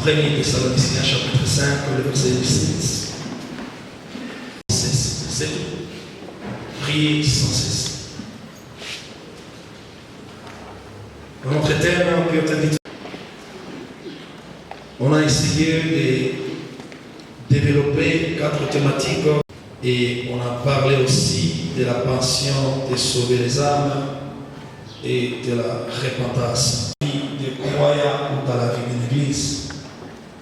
1er Thessaloniciens chapitre 5, le verset 16. C'est tout. Priez sans cesse. Dans notre thème, on a essayé de développer 4 thématiques et on a parlé aussi de la passion de sauver les âmes et de la repentance des croyants dans la vie de l'Église.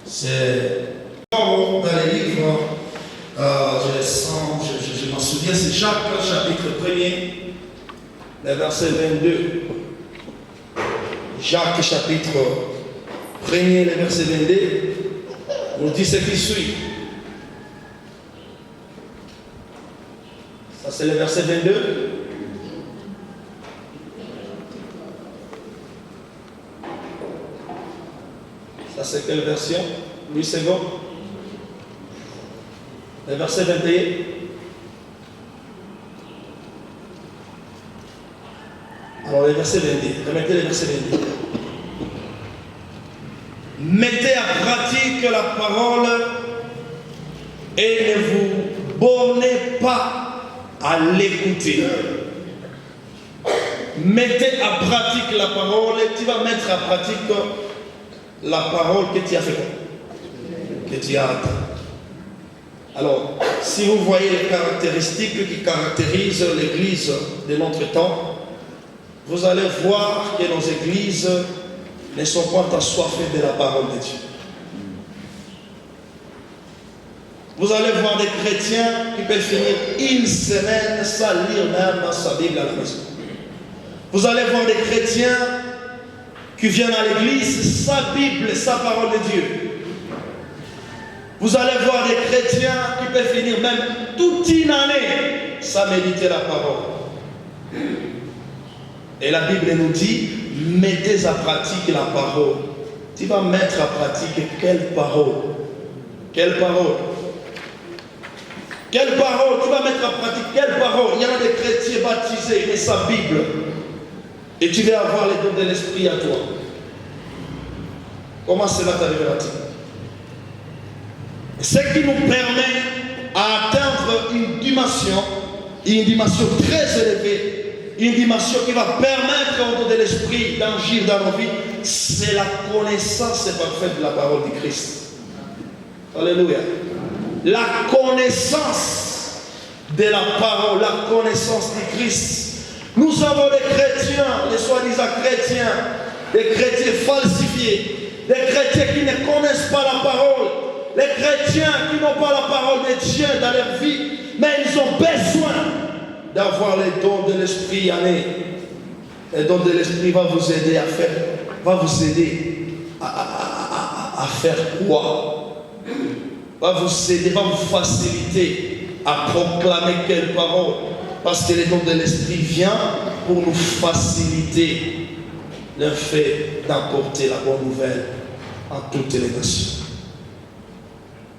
C'est dans les livres, je m'en souviens, c'est Jacques chapitre 1er, le verset 22. Jacques chapitre 1er, le verset 22, nous dit ce qui suit. Ça c'est le verset 22. Ça c'est quelle version? 8 secondes. Le verset 21. Alors le verset 22. Remettez le verset 22. Mettez à pratique la parole et ne vous bornez pas à l'écouter. Mettez à pratique la parole et tu vas mettre à pratique la parole que tu as fait, que tu as atteint. Alors, si vous voyez les caractéristiques qui caractérisent l'église de notre temps, vous allez voir que nos églises ne sont pas assoiffées de la parole de Dieu. Vous allez voir des chrétiens qui peuvent finir une semaine sans lire même dans sa Bible à la maison. Vous allez voir des chrétiens qui viennent à l'église, sa Bible, sa parole de Dieu. Vous allez voir des chrétiens qui peuvent finir même toute une année sans méditer la parole. Et la Bible nous dit, mettez à pratique la parole. Tu vas mettre à pratique quelle parole? Quelle parole? Quelle parole? Tu vas mettre à pratique quelle parole? Il y en a des chrétiens baptisés, mais sa Bible. Et tu vas avoir les dons de l'esprit à toi. Comment cela t'arrivera-t-il? Ce qui nous permet d'atteindre une dimension très élevée, une dimension qui va permettre au don de l'esprit d'agir dans nos vies, c'est la connaissance parfaite de la parole du Christ. Alléluia. La connaissance de la parole, la connaissance du Christ. Nous avons des chrétiens, les soi-disant chrétiens, des chrétiens falsifiés, des chrétiens qui ne connaissent pas la parole, les chrétiens qui n'ont pas la parole de Dieu dans leur vie, mais ils ont besoin d'avoir les dons de l'esprit année. Les dons de l'esprit va vous aider à faire, va vous aider à faire quoi? Va vous aider, va vous faciliter à proclamer quelle parole? Parce que les dons de l'esprit viennent pour nous faciliter le fait d'apporter la bonne nouvelle en toutes les nations.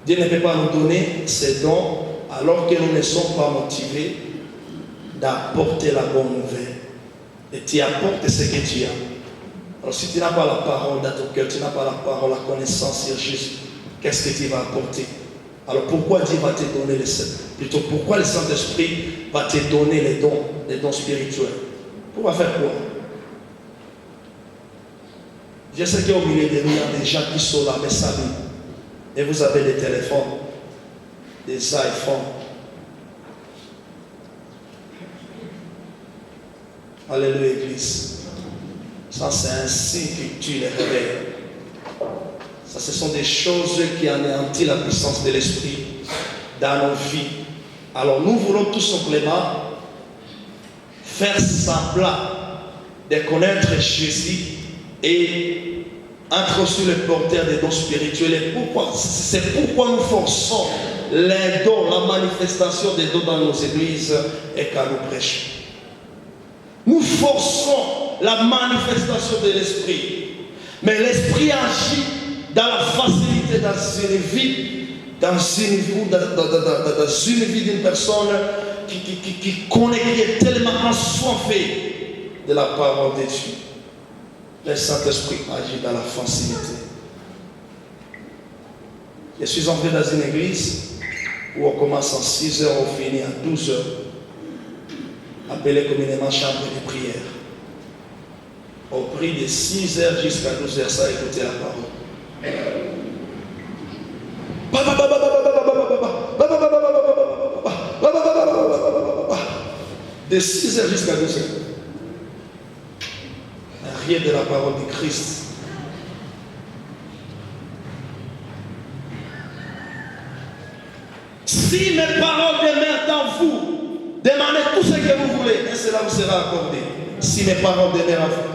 Dieu ne peut pas nous donner ces dons alors que nous ne sommes pas motivés d'apporter la bonne nouvelle. Et tu apportes ce que tu as. Alors si tu n'as pas la parole dans ton cœur, tu n'as pas la parole, la connaissance sur Jésus, qu'est-ce que tu vas apporter? Alors pourquoi Dieu va te donner les Saint? Plutôt pourquoi le Saint-Esprit va te donner les dons spirituels? Pour faire quoi? Je sais qu'au milieu de nous, il y a des gens qui sont là, mais ça vie. Et vous avez des téléphones, des iPhones. Alléluia, Église. Ça, c'est ainsi que tu les réveilles. Ça, ce sont des choses qui anéantissent la puissance de l'esprit dans nos vies. Alors, nous voulons tout simplement faire semblant de connaître Jésus et être aussi le porteur des dons spirituels. Et pourquoi? C'est pourquoi nous forçons les dons, la manifestation des dons dans nos églises et quand nous prêchons. Nous forçons la manifestation de l'esprit. Mais l'esprit agit dans la facilité dans une vie, dans une vie d'une personne qui connaît, qui est tellement assoiffée de la parole de Dieu. Le Saint-Esprit agit dans la facilité. Je suis entré dans une église où on commence à 6 heures, on finit à 12 heures. Appelé communément chambre de prière. On prie de 6 heures jusqu'à 12 heures sans écouter la parole. De 6 heures jusqu'à 12 heures. Rien de la parole de Christ. Si mes paroles demeurent en vous, demandez tout ce que vous voulez et cela vous sera accordé. Si mes paroles demeurent en vous.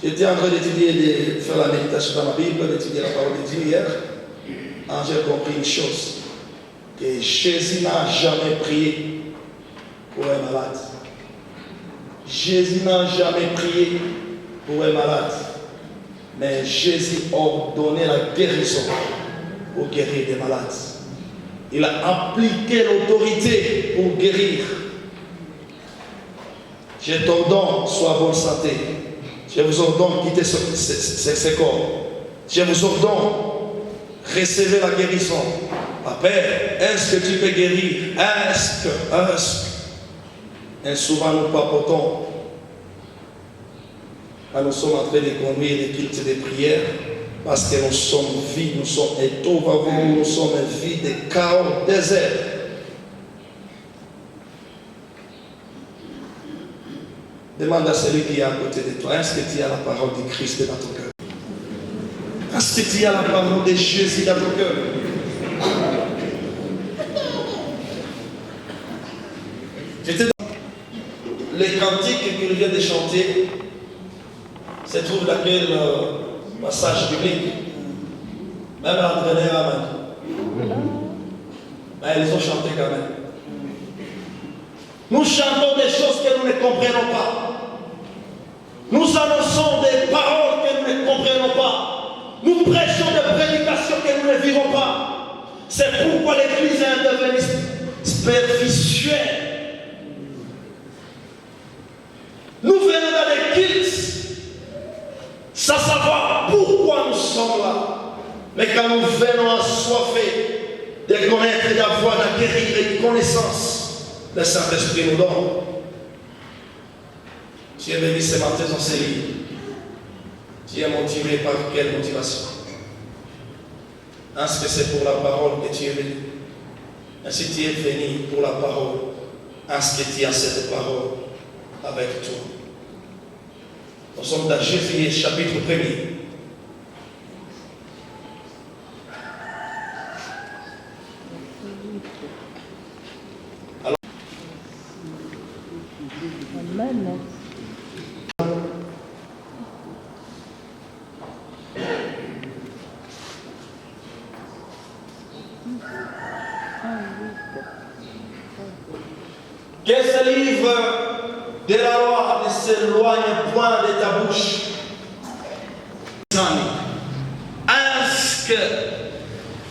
J'étais en train d'étudier, de faire la méditation dans ma Bible, d'étudier la parole de Dieu hier. J'ai compris une chose, que Jésus n'a jamais prié pour un malade. Jésus n'a jamais prié pour un malade. Mais Jésus a ordonné la guérison pour guérir des malades. Il a appliqué l'autorité pour guérir. Je t'ordonne, sois bonne santé. Je vous ordonne quitter ce corps. Je vous ordonne, recevez la guérison. Père, est-ce que tu peux guérir? Est-ce que. Et souvent nous papotons. Quand nous sommes en train de conduire des cultes de prière, parce que nous sommes vides, nous sommes étouvavants, nous sommes vides, chaos, désert. Demande à celui qui est à côté de toi, est-ce que tu as la parole de Christ dans ton cœur? Est-ce que tu as la parole de Jésus dans ton cœur? J'étais dans les cantiques qu'il vient de chanter, se trouve dans quel passage biblique? Même l'entraîneur Amen. Mais ils ont chanté quand même. Nous chantons des choses que nous ne comprenons pas. Nous annonçons des paroles que nous ne comprenons pas. Nous prêchons des prédications que nous ne vivons pas. C'est pourquoi l'Église est devenue superficielle. Nous venons dans les cultes sans savoir pourquoi nous sommes là. Mais quand nous venons assoiffés de connaître et d'avoir, d'acquérir une connaissance, le Saint-Esprit nous donne. Tu es venu ce matin dans ces livres. Tu es motivé par quelle motivation? Est-ce que c'est pour la parole que tu es venu? Est-ce que tu es venu pour la parole? Est-ce que tu as cette parole avec toi? Nous sommes dans Jésus chapitre 1er. Amen. Que ce livre de la loi ne s'éloigne point de ta bouche. Est-ce que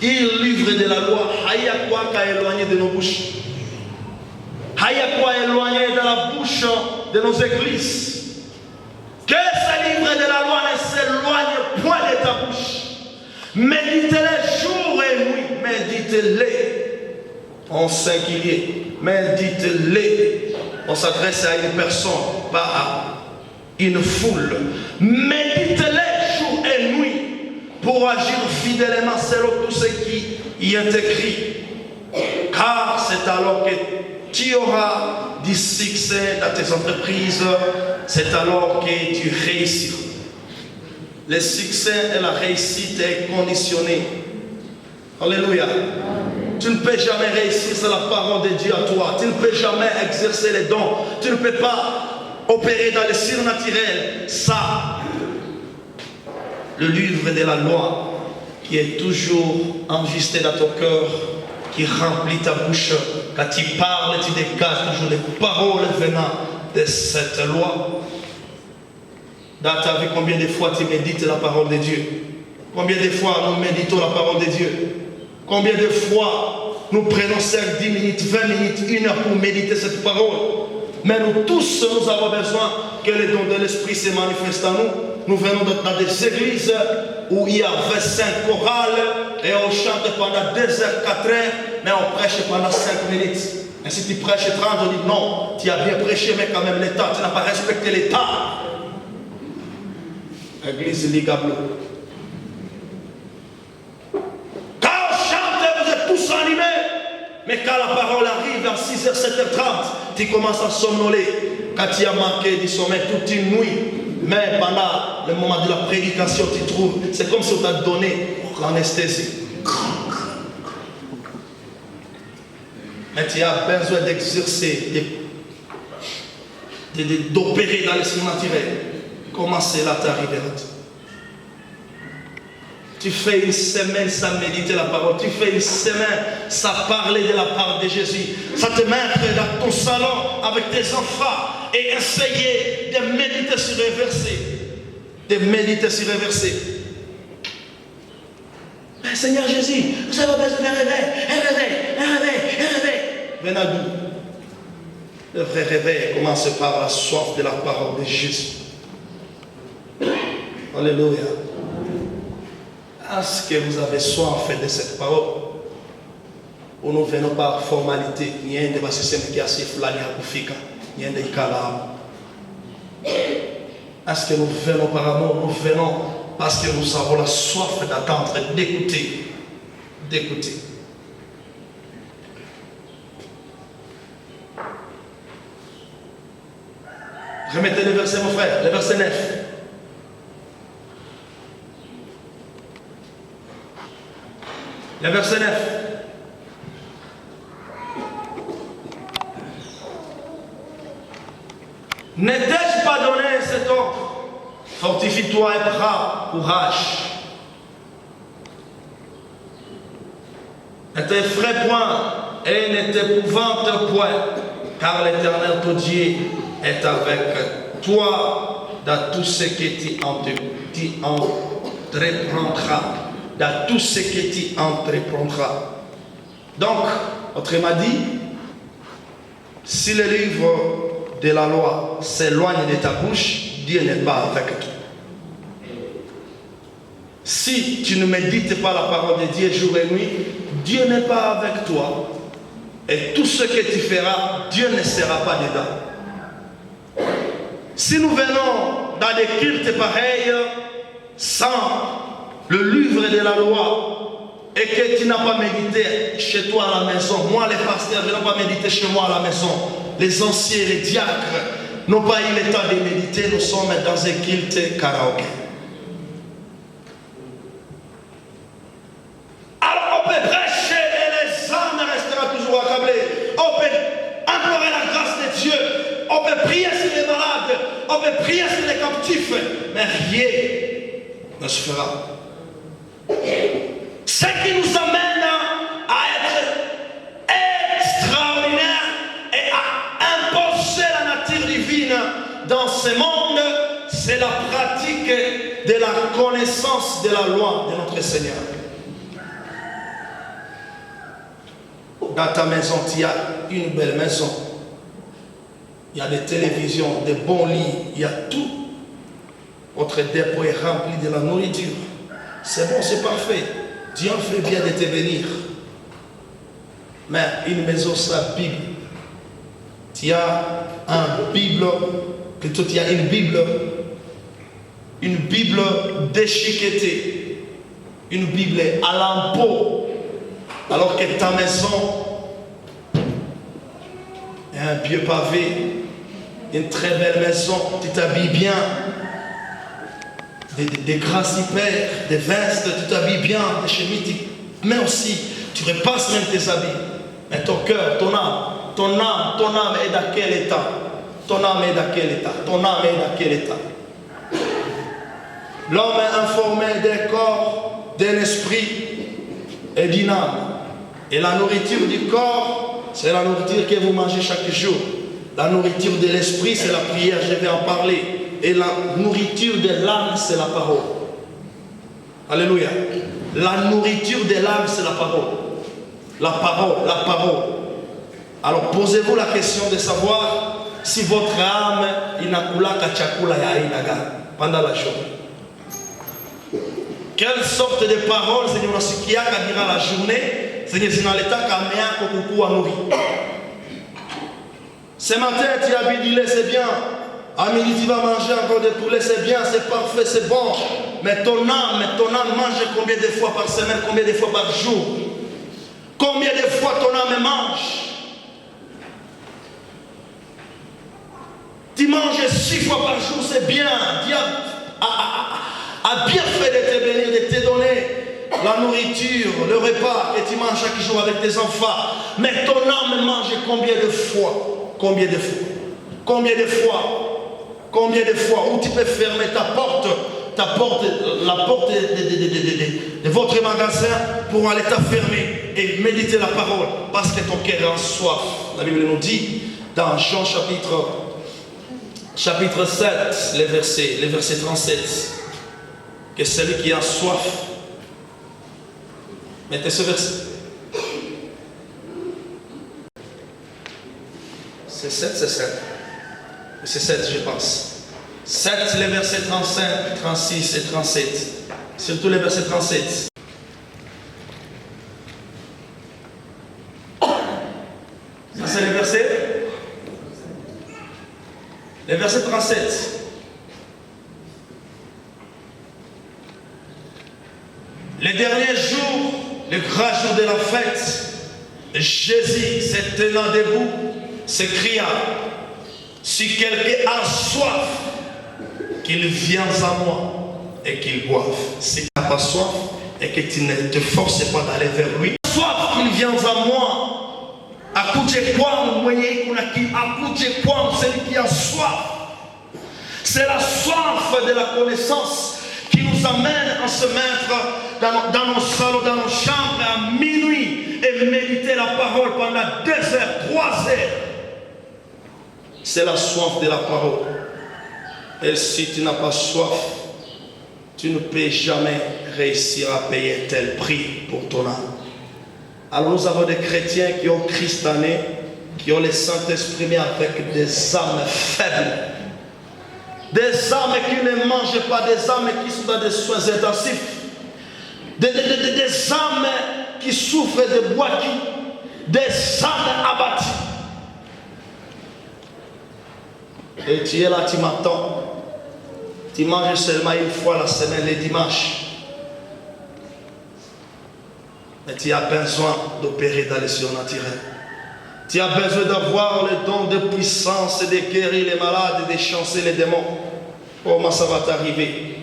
il livre de la loi a quoi qu'à éloigner de nos bouches? Il y a quoi éloigner de la bouche de nos églises? Que ce livre de la loi ne s'éloigne point de ta bouche. Méditez-les jour et nuit. Méditez-les en singulier. Méditez-les. On s'adresse à une personne, pas à une foule. Méditez-les jour et nuit pour agir fidèlement selon tout ce qui y est écrit. Car c'est alors que tu auras du succès dans tes entreprises, c'est alors que tu réussiras. Le succès et la réussite est conditionné. Alléluia. Tu ne peux jamais réussir sans la parole de Dieu à toi. Tu ne peux jamais exercer les dons. Tu ne peux pas opérer dans le surnaturel. Ça, le livre de la loi qui est toujours enregistré dans ton cœur, qui remplit ta bouche. Quand tu parles, tu dégages toujours les paroles venant de cette loi. Dans ta vie, combien de fois tu médites la parole de Dieu? Combien de fois nous méditons la parole de Dieu? Combien de fois nous prenons 5, 10 minutes, 20 minutes, 1 heure pour méditer cette parole? Mais nous tous, nous avons besoin que le don de l'Esprit se manifeste en nous. Nous venons dans des églises où il y a 25 chorales et on chante pendant 2 heures, 4 heures, mais on prêche pendant 5 minutes. Et si tu prêches 30, on dit non, tu as bien prêché, mais quand même l'État, tu n'as pas respecté l'État. Église Liga Bleue. Quand on chante, vous êtes tous animés. Mais quand la parole arrive à 6h, 7h30, tu commences à somnoler. Quand tu as manqué du sommeil toute une nuit, mais pendant le moment de la prédication, tu trouves, c'est comme si on t'a donné l'anesthésie. Mais tu as besoin d'exercer, d'opérer dans l'esprit naturel. Comment cela t'arrivera? Tu fais une semaine sans méditer la parole. Tu fais une semaine sans parler de la part de Jésus. Ça te met dans ton salon avec tes enfants et essayer de méditer sur les versets. De méditer sur les versets. Mais Seigneur Jésus, nous avons besoin d'un réveil, un réveil, un réveil, un réveil. Venez à nous. Le vrai réveil commence par la soif de la parole de Jésus. Alléluia. Est-ce que vous avez soif de cette parole? Ou nous venons par formalité? Est-ce que nous venons par amour? Nous venons parce que nous avons la soif d'attendre, d'écouter. D'écouter. Remettez le verset, mon frère, le verset 9. Le verset 9. Ne t'ai-je pas donné cet ordre? Fortifie-toi et prends courage. Ne t'effraie point et ne t'épouvante point, car l'Éternel ton Dieu est avec toi dans tout ce que tu entreprendras. Dans tout ce que tu entreprendras. Donc, autrement dit, si le livre de la loi s'éloigne de ta bouche, Dieu n'est pas avec toi. Si tu ne médites pas la parole de Dieu jour et nuit, Dieu n'est pas avec toi. Et tout ce que tu feras, Dieu ne sera pas dedans. Si nous venons dans des cultes pareils, sans le livre de la loi, et que tu n'as pas médité chez toi à la maison, moi les pasteurs, je n'ai pas médité chez moi à la maison, les anciens, les diacres n'ont pas eu le temps de méditer, nous sommes dans un culte karaoké. Alors on peut prêcher et les âmes resteront toujours accablés. On peut implorer la grâce de Dieu, on peut prier sur les malades, on peut prier sur les captifs, mais rien ne se fera. Ce qui nous amène à être extraordinaire et à imposer la nature divine dans ce monde, c'est la pratique de la connaissance de la loi de notre Seigneur. Dans ta maison, il y a une belle maison. Il y a des télévisions, des bons lits, il y a tout. Votre dépôt est rempli de la nourriture. C'est bon, c'est parfait. Dieu fait bien de te bénir. Mais une maison sans Bible. Tu as une Bible déchiquetée. Une Bible à lampeau. Alors que ta maison est un vieux pavé. Une très belle maison. Tu t'habilles bien. Des grâces hyper, des vestes, tu t'habilles bien, des chemises, mais aussi, tu repasses même tes habits. Mais ton cœur, ton âme est dans quel état? Ton âme est dans quel état? Ton âme est dans quel état? L'homme est informé d'un corps, d'un esprit et d'une âme. Et la nourriture du corps, c'est la nourriture que vous mangez chaque jour. La nourriture de l'esprit, c'est la prière, je vais en parler. Et la nourriture de l'âme, c'est la parole. Alléluia. La nourriture de l'âme, c'est la parole. La parole, la parole. Alors posez-vous la question de savoir si votre âme inakula kachakula ya aina gani pendant la journée. Quelle sorte de paroles, Seigneur, ce qui a qu'à dire la journée, Seigneur, c'est dans l'état qu'à mettre un coucou à nourrir. Ce matin, tu as dit, c'est bien. À midi, tu vas manger encore des poulets, c'est bien, c'est parfait, c'est bon. Mais ton âme mange combien de fois par semaine, combien de fois par jour? Combien de fois ton âme mange? Tu manges 6 fois par jour, c'est bien. Dieu a bien fait de te bénir, de te donner la nourriture, le repas que tu manges chaque jour avec tes enfants. Mais ton âme mange combien de fois? Combien de fois? Combien de fois? Combien de fois? Où tu peux fermer ta porte, la porte de votre magasin pour aller t'affermer et méditer la parole parce que ton cœur est en soif. La Bible nous dit dans Jean chapitre 7, le verset 37, que celui qui a soif, mettez ce verset. C'est 7, c'est 7. C'est 7, je pense. 7, les versets 35, 36 et 37. Surtout les versets 37. Ça, c'est les versets. Les versets 37. Les derniers jours, le grand jour de la fête, Jésus, se tenant debout, s'écria, si quelqu'un a soif, qu'il vienne à moi et qu'il boive. Si tu n'as pas soif et que tu ne te forces pas d'aller vers lui, soif qu'il vienne à moi. À coup de quoi, celui qui a soif. C'est la soif de la connaissance qui nous amène à se mettre dans nos salons, dans nos chambres à minuit et méditer la parole pendant 2 heures, 3 heures. C'est la soif de la parole. Et si tu n'as pas soif, tu ne peux jamais réussir à payer tel prix pour ton âme. Alors nous avons des chrétiens qui ont christané, qui ont le Saint-Esprit avec des âmes faibles. Des âmes qui ne mangent pas, des âmes qui sont dans des soins intensifs. Des âmes qui souffrent de bois, des âmes abattues. Et tu es là, tu m'attends. Tu manges seulement une fois la semaine, les dimanches. Mais tu as besoin d'opérer dans les surnaturels. Tu as besoin d'avoir le don de puissance et de guérir les malades et de chasser les démons. Comment ça va t'arriver?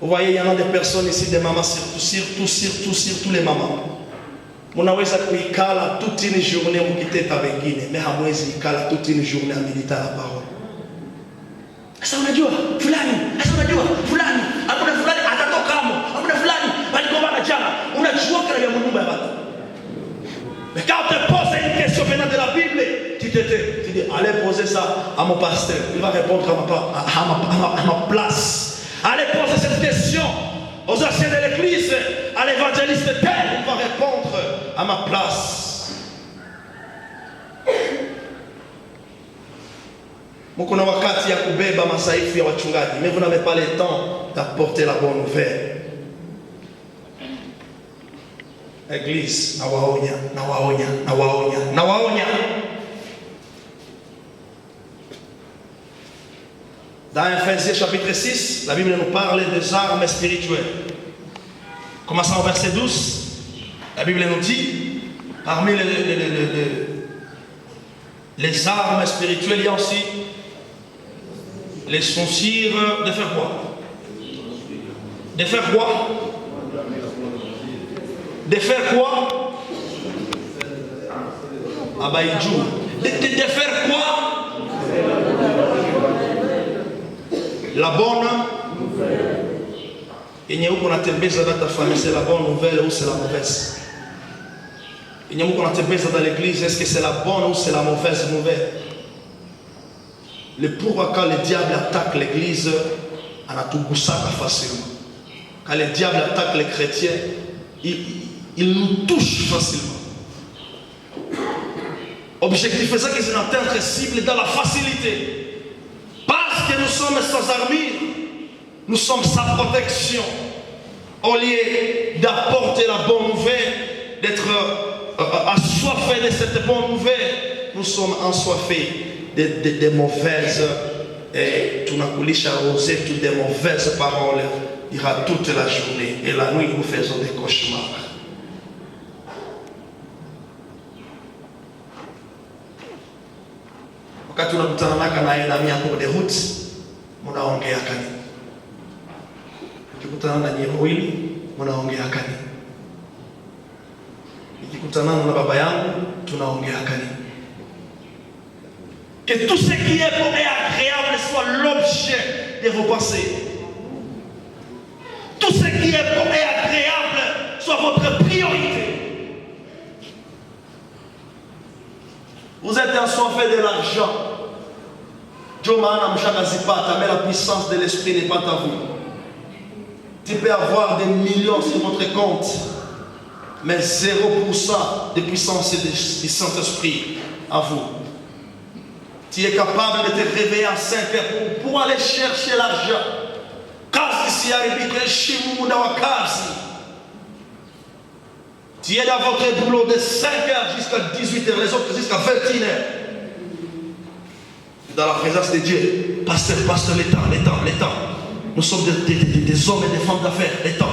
Vous voyez, il y en a des personnes ici, des mamans, surtout les mamans. Munaweza kuikala toute une journée mukiteta wengine, mais hamwezi ikala toute une journée à méditer la parole. Sasa unajua fulani, hakuna fulani atatoka hapo, hakuna fulani waligombana jana. Unajua kile ya Mungu ya watu. Mais quand on te pose une question venant de la Bible, tu dis allez poser ça à mon pasteur, il va répondre à ma place. Allez poser cette question aux anciens de l'église, à l'évangéliste tel, il va répondre à ma place. Mukuna wakati ya kubeba masaifu ya wachungaji, mais vous n'avez pas le temps d'apporter la bonne nouvelle. Église, nawaonya. Dans Ephésiens chapitre 6, la Bible nous parle des armes spirituelles. Commençons au verset 12. La Bible nous dit, parmi les armes spirituelles, il y a aussi les sourcils de faire quoi? De faire quoi? De faire quoi? Abaïdjou. De faire quoi? La bonne nouvelle. Il n'y a pas dans ta famille, c'est la bonne nouvelle ou c'est la mauvaise. Il n'y a pas dans l'église, est-ce que c'est la bonne ou c'est la mauvaise nouvelle? Le pourquoi quand le diable attaque l'église, on a tout boussaka facilement. Quand le diable attaque les chrétiens, il nous touche facilement. Objectif, c'est ça qu'ils ont atteint cible dans la facilité. Parce que nous sommes sans armure, Nous sommes sa protection. Au lieu d'apporter la bonne nouvelle, d'être assoiffés de cette bonne nouvelle, nous sommes assoiffés de mauvaises, et tout toutes des mauvaises paroles ira toute la journée. Et la nuit, nous faisons des cauchemars. Wakati unakutana naka na yeye hapo de route, mnaongea kani? Ukikutana na nyinyi wawili, mnaongea kani? Nikikutana na baba yangu, tunaongea kani? Que tout ce qui est bon et agréable soit l'objet de vos pensées. Tout ce qui est bon et agréable soit votre priorité. Vous êtes assoiffé de l'argent. Mais la puissance de l'esprit n'est pas à vous. Tu peux avoir des millions sur votre compte, mais 0% de puissance du Saint-Esprit à vous. Tu es capable de te réveiller à 5 heures pour aller chercher l'argent. Tu es dans votre boulot de 5 heures jusqu'à 18 heures, les autres jusqu'à 21 heures. Dans la présence de Dieu, pasteur, les temps. Nous sommes des hommes et des femmes d'affaires, les temps.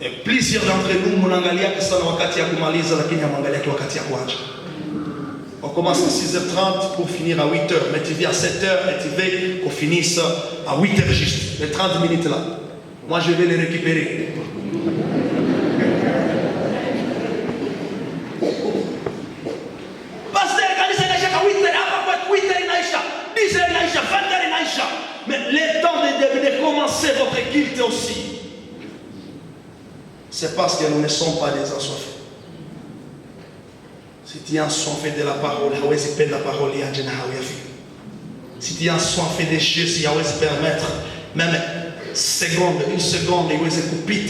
Et plusieurs d'entre nous, on commence à 6h30 pour finir à 8h. Mais tu viens à 7h et tu veux qu'on finisse à 8h juste. Les 30 minutes là. Moi je vais les récupérer. Mais le temps de commencer votre culte aussi. C'est parce que nous ne sommes pas des assoiffés. Si tu es assoiffé de la parole, si tu es assoiffé des choses, il va se permettre, même une seconde, il va se couper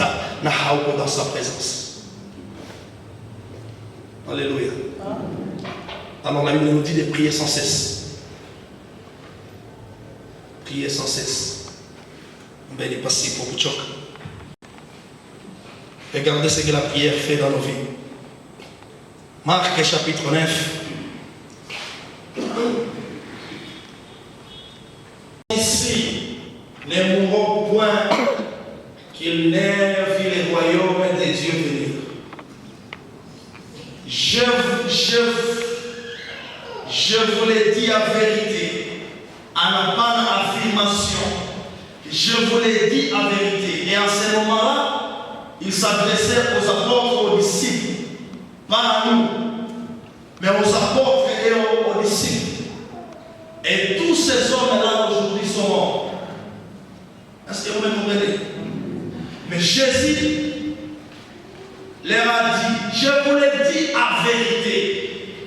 dans sa présence. Alléluia. Alors la Bible nous dit de prier sans cesse. Prier sans cesse. On va y passer pour vous choquer. Regardez ce que la prière fait dans nos vies. Marc chapitre 9. Ici, ne mourront point qu'il n'ait vu le royaume de Dieu venir. Je vous l'ai dit à vérité, en pas affirmation. Je vous l'ai dit à vérité. Et en ce moment-là, il s'adressait aux apôtres, aux disciples, pas à nous, mais aux apôtres et aux disciples. Et tous ces hommes-là aujourd'hui sont morts. Est-ce que vous me comprenez? Mais Jésus leur a dit, je vous l'ai dit à vérité.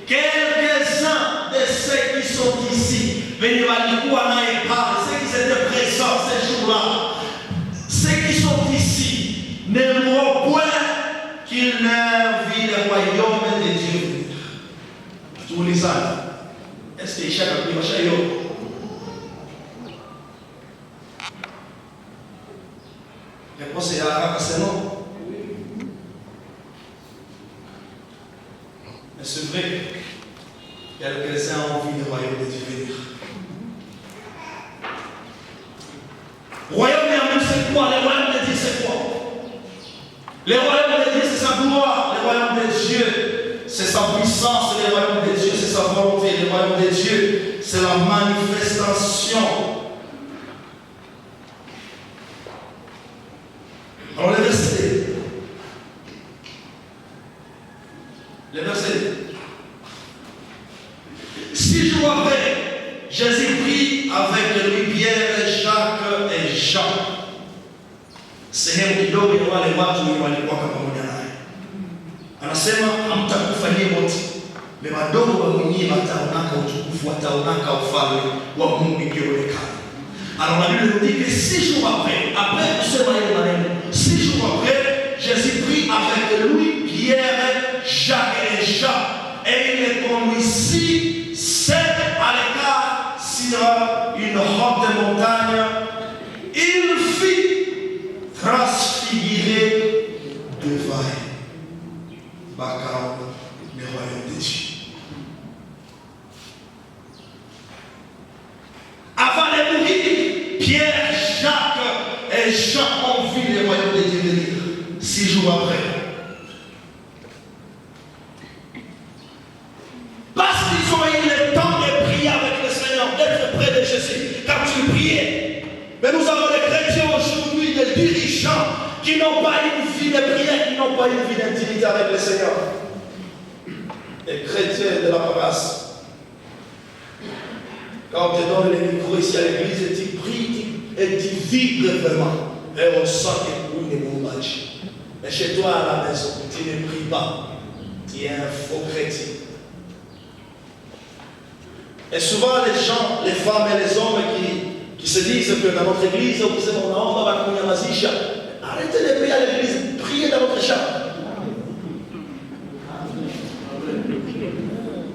Quelques-uns de ceux qui sont ici, ceux qui étaient présents ces jours-là, ceux qui sont ici, ne mourront point qu'ils n'aient vu le royaume de Dieu. Tous les ans. Est-ce que chaque pris ma chaillot? La réponse est à c'est non. Mais c'est vrai, quelques-uns ont envie du royaume de Dieu venir. Royaume de Dieu, c'est quoi? Le royaume de Dieu, c'est quoi? Le royaume de Dieu, c'est sa gloire. Le royaume de Dieu, c'est sa puissance. Le royaume de Dieu, c'est sa volonté. Le royaume de Dieu, c'est la manifestation. Alors, le verset. Le verset. 6 jours après, Jésus prit avec lui Pierre, Jacques et Jean. Sehemu kidogo ya wale watu walikuwa pamoja naye. Anasema hamtakufa nyinyi wote. Mais wadogo wa mwenyewe wataonaka utukufu, wataonaka ufalme wa Mungu ukionekana. Alors la Bible nous dit que 6 jours après ce maneno, 6 jours après, Jésus prit avec lui Pierre, Jacques et Jean et il les conduisit haute montagne, il fit transfigurer devant Bacao, le royaume de Dieu. Avant de mourir, Pierre, Jacques et Jean ont vu le royaume de Dieu venir 6 jours après. Parce qu'ils ont eu le temps de prier avec le Seigneur, d'être près de Jésus, quand tu priais. Mais nous avons des chrétiens aujourd'hui, des dirigeants, qui n'ont pas une vie de prière, qui n'ont pas une vie d'intimité avec le Seigneur. Les chrétiens de la paroisse. Quand on te donne les micros ici à l'église, et tu pries et tu vibres vraiment. Et on sent que oui, est mon match. Mais chez toi à la maison, tu ne pries pas. Tu es un faux chrétien. Et souvent les gens, les femmes et les hommes qui se disent que dans notre église, on va arrêtez de prier à l'église, priez dans votre chambre.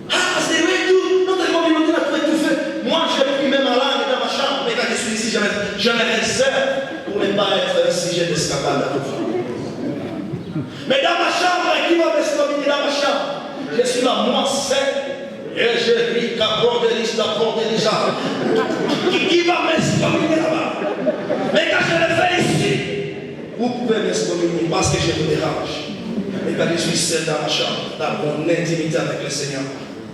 Ah, c'est vrai, tout, notre communauté a tout étouffé. Moi, je prie même en langue dans ma chambre, mais quand je suis ici, je me réserve pour ne pas être un sujet d'escapade à tout faire. Mais dans ma chambre, qui va m'exterminer dans ma chambre? Je suis là, moi seul. Et je ris qu'apprendre des listes, qui va m'exterminer là-bas? Mais quand je le fais ici, vous pouvez m'exterminer parce que je vous dérange. Mais quand je suis seul dans ma chambre, dans mon intimité avec le Seigneur,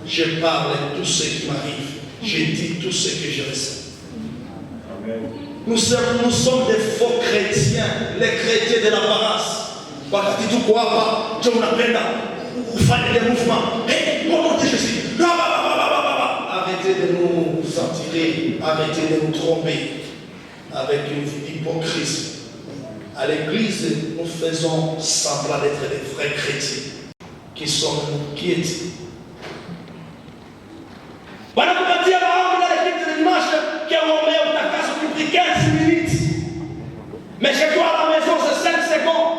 je parle de tout ce qui m'arrive. Je dis tout ce que je ressens. Nous sommes des faux chrétiens, les chrétiens de l'apparence. Parce que tu ne crois pas, tu as peine, vous faites des mouvements. Hé, mon nom de Jésus. Arrêtez de nous attirer, arrêtez de nous tromper avec une vie hypocrite. À l'église, nous faisons semblant d'être des vrais chrétiens qui sont quiets. Voilà comment dire à l'église de dimanche qu'on met au tacasse tu pries 15 minutes. Mais chez toi à la maison, c'est 5 secondes.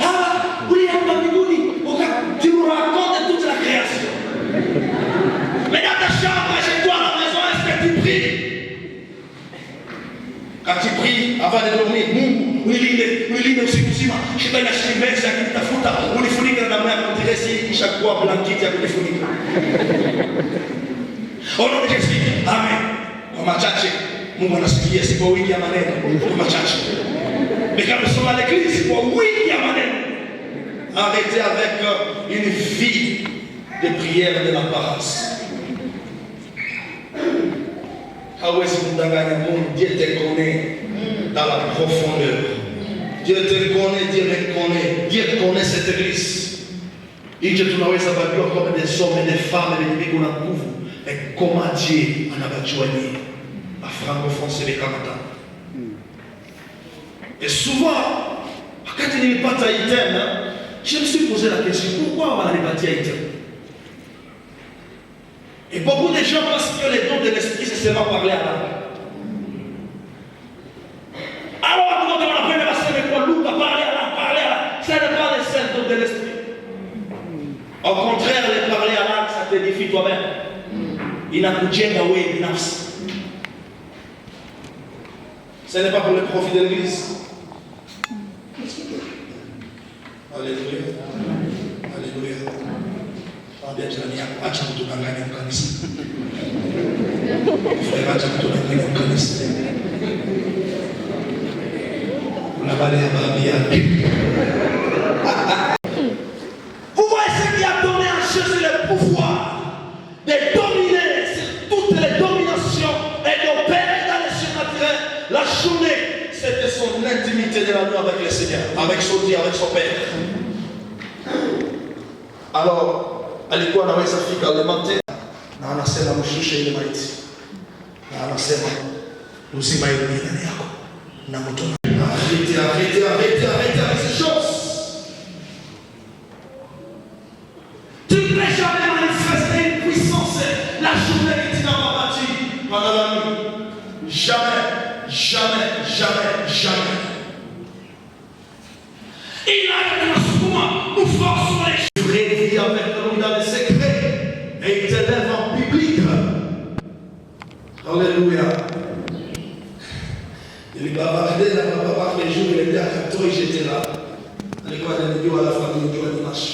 Ah, oui, tu nous racontes toute la création. Mais dans ta chambre, chez toi à la maison, est-ce que tu pries? Quand tu pries avant de dormir, chaque fois blanquette à côté de au nom de Jésus, amen. Mama chache, Mungu anasikia si kwa wingi ya maneno, kwa machache. Mais quand nous sommes à l'église, c'est pour wingi ya maneno. Arrêtez avec une vie de prière de l'apparence. Hawezi kudanganya Mungu, Dieu te connaît dans la profondeur. Dieu te connaît, Dieu me connaît, Dieu connaît cette église. Nje tunaweza kujua kama des hommes et des femmes wenye kuna nguvu, mais comment Dieu anabajua nini? La franco-français les Canada. Et souvent, quand il n'est pas item, je me suis posé la question, pourquoi on n'a pas item? Et beaucoup de gens pensent que les dons de l'esprit, c'est seulement parler à l'âme. Alors, quand on apprend à se quoi, Luc, parler à l'âme, ça n'est pas les seuls dons de l'esprit. Au contraire, de parler à l'âme, ça t'édifie toi-même. Il n'a pas de oui, binafsi. Ce n'est pas pour le profit de l'église. Alléluia. Alléluia. Ambia jirani yako, acha kutudanganya kanisa. Acha kutudanganya kanisa. Kuna baadhi ya baadhi yake. Vous voyez ce qui a donné à Jésus le pouvoir de dominer sur toutes les dominations et d'opérer dans les surnaturels. La journée, c'était son intimité de la nuit avec le Seigneur, avec son Dieu, avec son Père. Alors, alikuwa anaweza fika lemate na anasema mshushe ile maiti. Na anasema uzima ile ndani yako na moto. Arrêtez avec ces choses. Tu ne peux jamais manifester une puissance la journée que tu n'as pas bâti pendant la nuit. Jamais, jamais, jamais, jamais. Il a été nous forçons les choses. Réveille avec nous dans les secrets et il te lève en public. Kato et j'étais là. À l'école de à la famille de dimanche.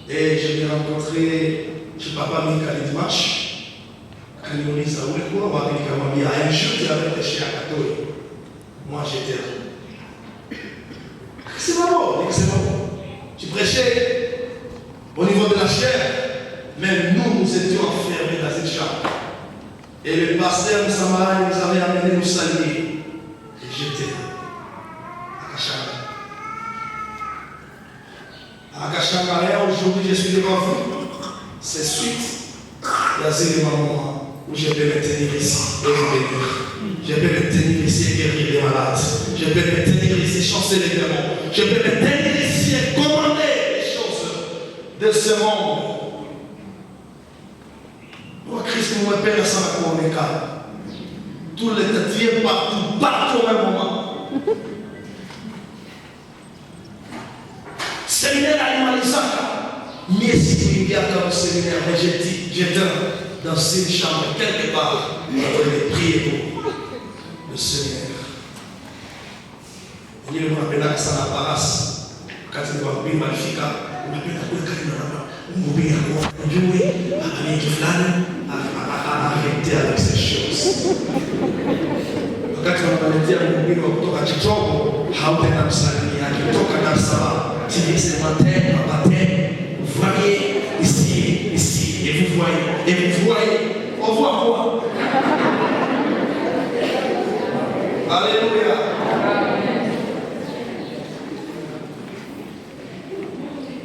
Et je l'ai rencontré chez papa Mika le dimanche. Quand il m'a dit ça, où est-ce qu'on va dire un jour, il avait prêché à Kato. Moi, j'étais là. C'est marrant, excellent. Tu prêchais au niveau de la chair, mais nous étions enfermés dans cette chambre. Et le pasteur Moussama nous avait amené nous saluer. Et j'étais à Kachanga. À Kachanga, aujourd'hui je suis devant vous. C'est suite à ces moments où je peux me tenir ici et vous bénir. Je peux me tenir ici et guérir les malades. Je peux me tenir ici et chasser les démons. Je peux me tenir ici et commander les choses de ce monde. Christ nous appelle à ça pour les cas. Tous les têtiers partout au même moment. Séminaire animalisaka. Mais si il y a comme séminaire, mais j'étais dans une chambre quelque part pour les prier pour le séminaire. Il y a un appel à ça la parasse. Quand il va bien magnifique, on appelle à quoi arrêter avec ces choses. Quand on va dire à Mungu kutoka Chitongo, hautaenda msalimia kutoka Dar es Salaam. Tu dis ce matin, vous voyez ici, et vous voyez, on voit quoi? Alléluia.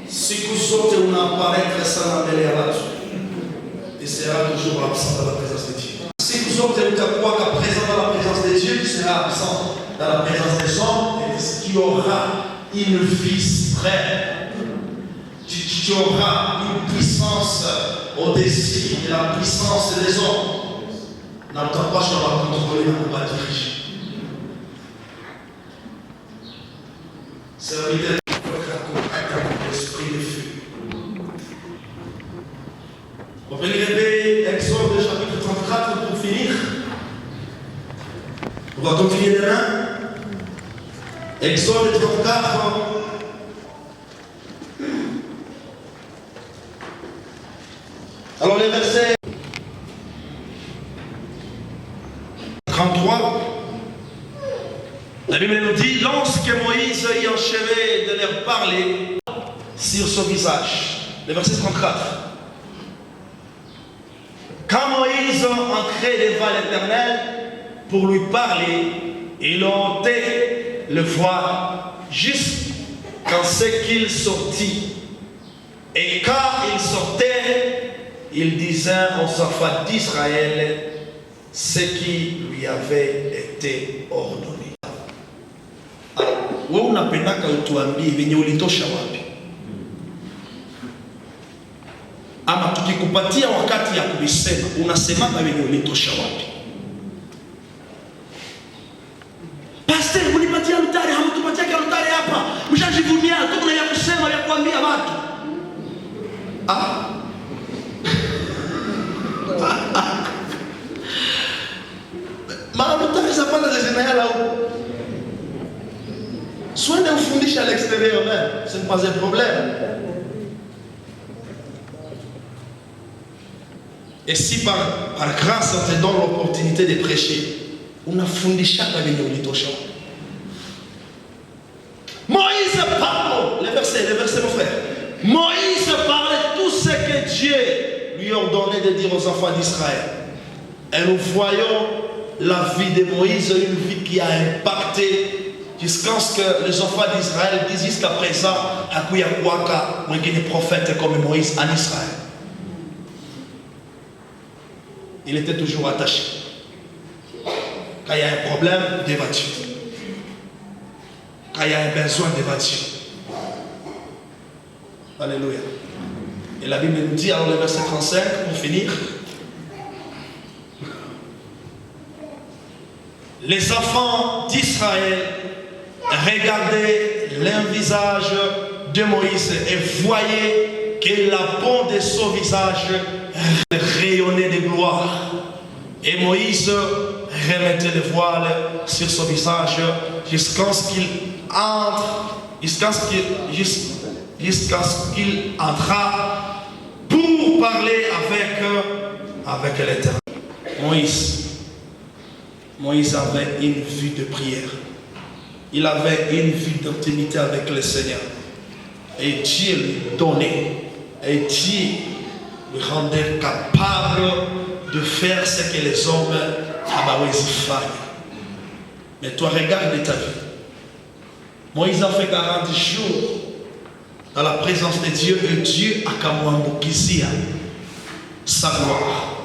Siku zote unaparaître sana mbele ya watu, et sera toujours absent dans la présence de Dieu. Siku zote utakuwa présent dans la présence de Dieu, tu seras absent dans la présence des hommes, et tu auras une vie strette. Tu auras une puissance au-dessus de la puissance des hommes. Dans ta poche, on va contrôler, on va diriger. Serviteur, l'esprit de feu. On va lire Exode chapitre 34 pour finir. On va continuer demain. Exode 34. Alors les versets 33. La Bible nous dit, lorsque Moïse y achevait de leur parler sur son visage, le verset 34. Quand Moïse entrait devant l'Éternel pour lui parler, il ôtait le voile jusqu'à ce qu'il sortit. Et quand il sortait, il disait aux enfants d'Israël ce qui lui avait été ordonné. Wewe unapendaka utuambie venye ulitosha wapi? Ama tukikupatia wakati ya kuvisema, unasemaka venye ulitosha wapi? Pastor, mnipatia altari, hamtupatia altari hapa. Mshajivunia tu kuna ya kusema ya kuambia watu. Maana utaweza pala zinaela huko. Soit de vous à l'extérieur même, ce n'est pas un problème. Et si par grâce on te donne l'opportunité de prêcher, on a fondé chaque année au litosha. Moïse parle, le verset mon frère. Moïse parlait tout ce que Dieu lui ordonnait de dire aux enfants d'Israël. Et nous voyons la vie de Moïse, une vie qui a impacté jusqu'à ce que les enfants d'Israël disent jusqu'à présent, il y a des prophètes comme Moïse en Israël. Il était toujours attaché. Quand il y a un problème, débattu. Quand il y a un besoin, débattu. Alléluia. Et la Bible nous dit, alors le verset 35, pour finir, les enfants d'Israël regardaient le visage de Moïse et voyaient que la peau de son visage rayonnait de gloire. Et Moïse remettait le voile sur son visage jusqu'à ce qu'il entre jusqu'à ce qu'il entra pour parler avec l'Éternel. Moïse avait une vie de prière. Il avait une vie d'intimité avec le Seigneur. Et Dieu lui donnait. Et Dieu lui rendait capable de faire ce que les hommes font. Mais toi, regarde ta vie. Moïse a fait 40 jours dans la présence de Dieu et Dieu a kamwambukizia sa gloire.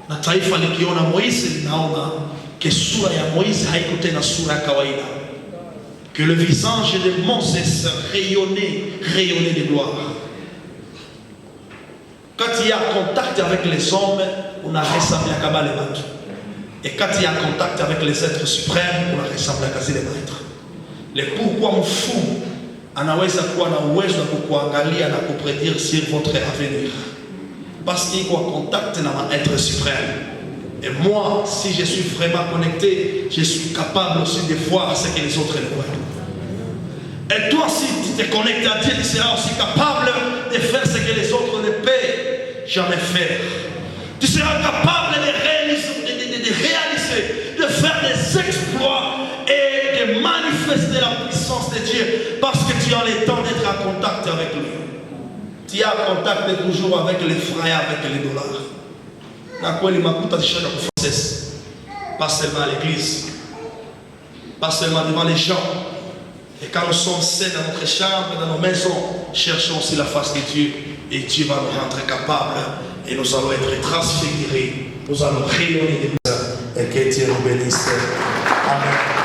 Na taifa likiona Moïse linaona que sura ya Moïse haiko tena sura kawaida. Que le visage de Moses rayonnait de gloire. Quand il y a contact avec les hommes, on a ressemblé à Kabale Batu. Et quand il y a contact avec les êtres suprêmes, on a ressemblé à Kazi les maîtres. Le pourquoi mfou anaweza kuwa na uwezo wa kukuangalia na kupredire sur votre avenir. Parce qu'il y a contact avec l'être suprême. Et moi, si je suis vraiment connecté, je suis capable aussi de voir ce que les autres ne voient. Et toi, si tu te connectes à Dieu, tu seras aussi capable de faire ce que les autres ne peuvent jamais faire. Tu seras capable de réaliser, de faire des exploits et de manifester la puissance de Dieu parce que tu as le temps d'être en contact avec lui. Tu es en contact toujours avec les frères, avec les dollars. Pas seulement à l'église, pas seulement devant les gens. Et quand nous sommes seuls dans notre chambre, dans nos maisons, cherchons aussi la face de Dieu. Et Dieu va nous rendre capables. Et nous allons être transfigurés. Nous allons rayonner de et que Dieu nous bénisse. Amen.